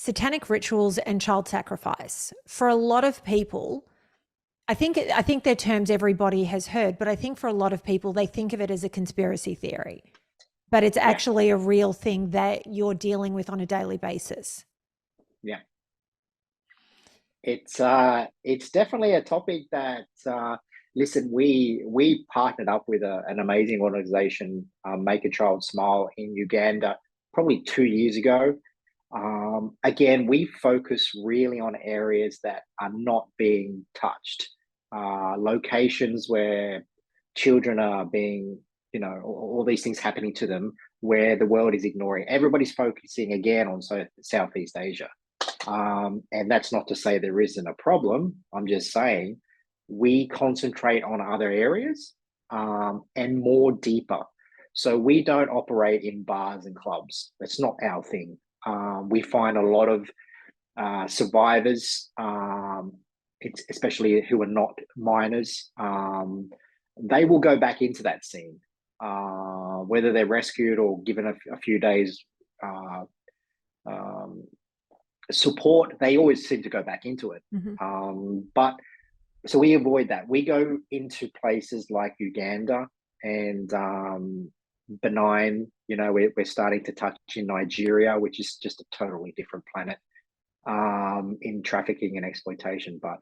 satanic rituals and child sacrifice. For a lot of people, I think they're terms everybody has heard, but I think for a lot of people, they think of it as a conspiracy theory, but it's Yeah, actually a real thing that you're dealing with on a daily basis. yeah. It's definitely a topic that listen, we partnered up with an amazing organization, Make a Child Smile in Uganda, probably 2 years ago. Again, we focus really on areas that are not being touched, locations where children are being, all these things happening to them, where the world is ignoring. Everybody's focusing again on Southeast Asia. And that's not to say there isn't a problem. I'm just saying we concentrate on other areas, and more deeper. So we don't operate in bars and clubs. That's not our thing. We find a lot of survivors, especially who are not minors, they will go back into that scene, whether they're rescued or given a few days uh, um, support. They always seem to go back into it. Mhm. But so we avoid that. We go into places like Uganda and benign. We're starting to touch in Nigeria, which is just a totally different planet, in trafficking and exploitation. But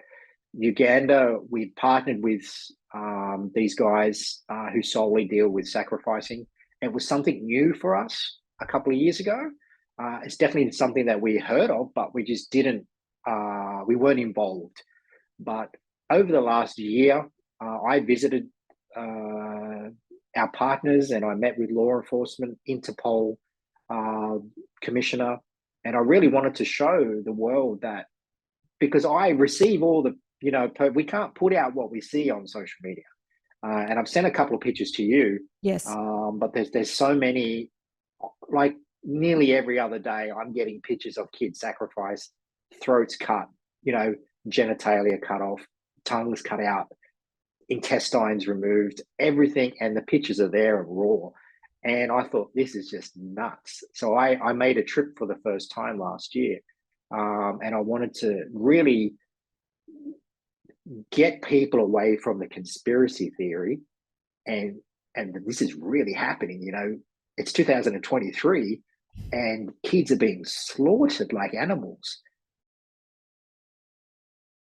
Uganda, we partnered with these guys who solely deal with sacrificing. It was something new for us a couple of years ago. It's definitely something that we heard of, but we just didn't, we weren't involved. But over the last year, I visited our partners and I met with law enforcement, Interpol uh, commissioner, and I really wanted to show the world that, because I receive all the, we can't put out what we see on social media. And I've sent a couple of pictures to you, Yes. but there's so many, like nearly every other day, I'm getting pictures of kids sacrificed, throats cut, you know, genitalia cut off, tongues cut out, intestines removed, everything, and the pictures are there of raw. And I thought, this is just nuts. So I made a trip for the first time last year, and I wanted to really get people away from the conspiracy theory, and this is really happening. It's 2023, and kids are being slaughtered like animals.